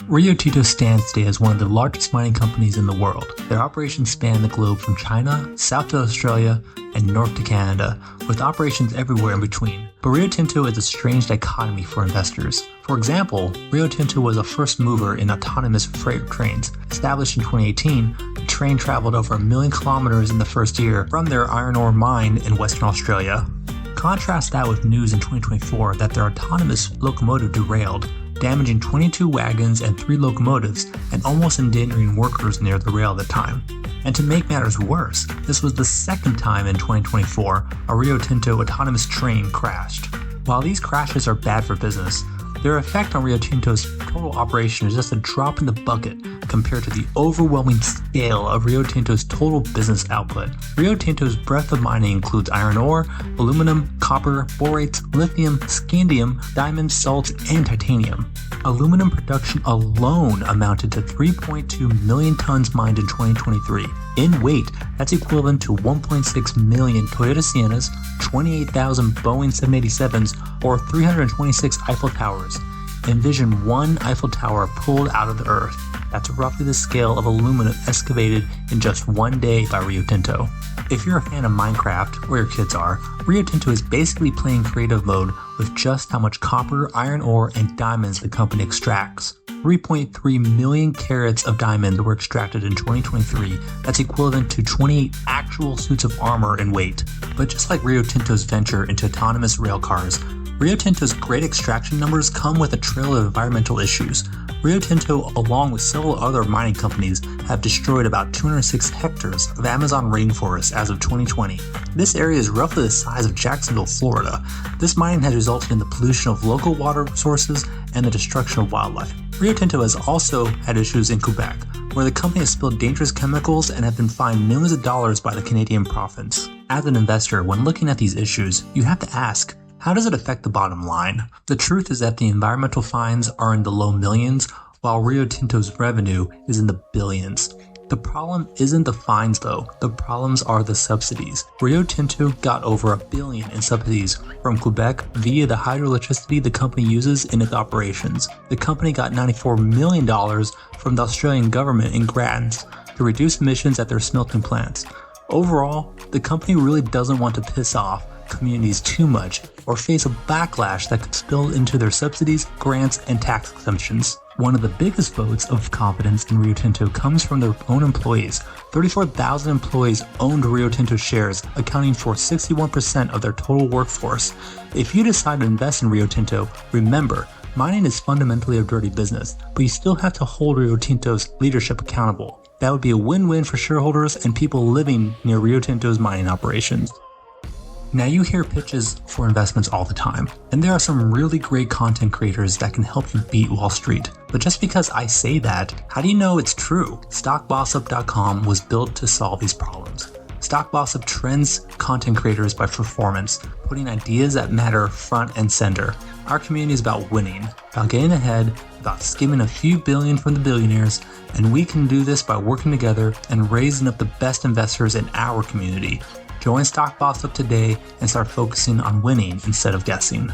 Rio Tinto stands today as one of the largest mining companies in the world. Their operations span the globe from China, south to Australia, and north to Canada, with operations everywhere in between. But Rio Tinto is a strange dichotomy for investors. For example, Rio Tinto was a first mover in autonomous freight trains. Established in 2018, the train traveled over 1 million kilometers in the first year from their iron ore mine in Western Australia. Contrast that with news in 2024 that their autonomous locomotive derailed, damaging 22 wagons and 3 locomotives and almost endangering workers near the rail at the time. And to make matters worse, this was the second time in 2024 a Rio Tinto autonomous train crashed. While these crashes are bad for business, their effect on Rio Tinto's total operation is just a drop in the bucket compared to the overwhelming scale of Rio Tinto's total business output. Rio Tinto's breadth of mining includes iron ore, aluminum, copper, borates, lithium, scandium, diamonds, salts, and titanium. Aluminum production alone amounted to 3.2 million tons mined in 2023. In weight, that's equivalent to 1.6 million Toyota Siennas, 28,000 Boeing 787s, or 326 Eiffel Towers. Envision one Eiffel Tower pulled out of the earth. That's roughly the scale of aluminum excavated in just one day by Rio Tinto. If you're a fan of Minecraft, or your kids are, Rio Tinto is basically playing creative mode with just how much copper, iron ore, and diamonds the company extracts. 3.3 million carats of diamond were extracted in 2023. That's equivalent to 28 actual suits of armor in weight. But just like Rio Tinto's venture into autonomous rail cars, Rio Tinto's great extraction numbers come with a trail of environmental issues. Rio Tinto, along with several other mining companies, have destroyed about 206 hectares of Amazon rainforest as of 2020. This area is roughly the size of Jacksonville, Florida. This mining has resulted in the pollution of local water sources and the destruction of wildlife. Rio Tinto has also had issues in Quebec, where the company has spilled dangerous chemicals and have been fined millions of dollars by the Canadian province. As an investor, when looking at these issues, you have to ask, how does it affect the bottom line? The truth is that the environmental fines are in the low millions, while Rio Tinto's revenue is in the billions. The problem isn't the fines though, the problems are the subsidies. Rio Tinto got over $1 billion in subsidies from Quebec via the hydroelectricity the company uses in its operations. The company got $94 million from the Australian government in grants to reduce emissions at their smelting plants. Overall, the company really doesn't want to piss off communities too much or face a backlash that could spill into their subsidies, grants, and tax exemptions. One of the biggest votes of confidence in Rio Tinto comes from their own employees. 34,000 employees owned Rio Tinto shares, accounting for 61% of their total workforce. If you decide to invest in Rio Tinto, remember, mining is fundamentally a dirty business, but you still have to hold Rio Tinto's leadership accountable. That would be a win-win for shareholders and people living near Rio Tinto's mining operations. Now you hear pitches for investments all the time, and there are some really great content creators that can help you beat Wall Street. But just because I say that, how do you know it's true? StockBossip.com was built to solve these problems. StockBossip trends content creators by performance, putting ideas that matter front and center. Our community is about winning, about getting ahead, about skimming a few billion from the billionaires, and we can do this by working together and raising up the best investors in our community. Join StockBossip today and start focusing on winning instead of guessing.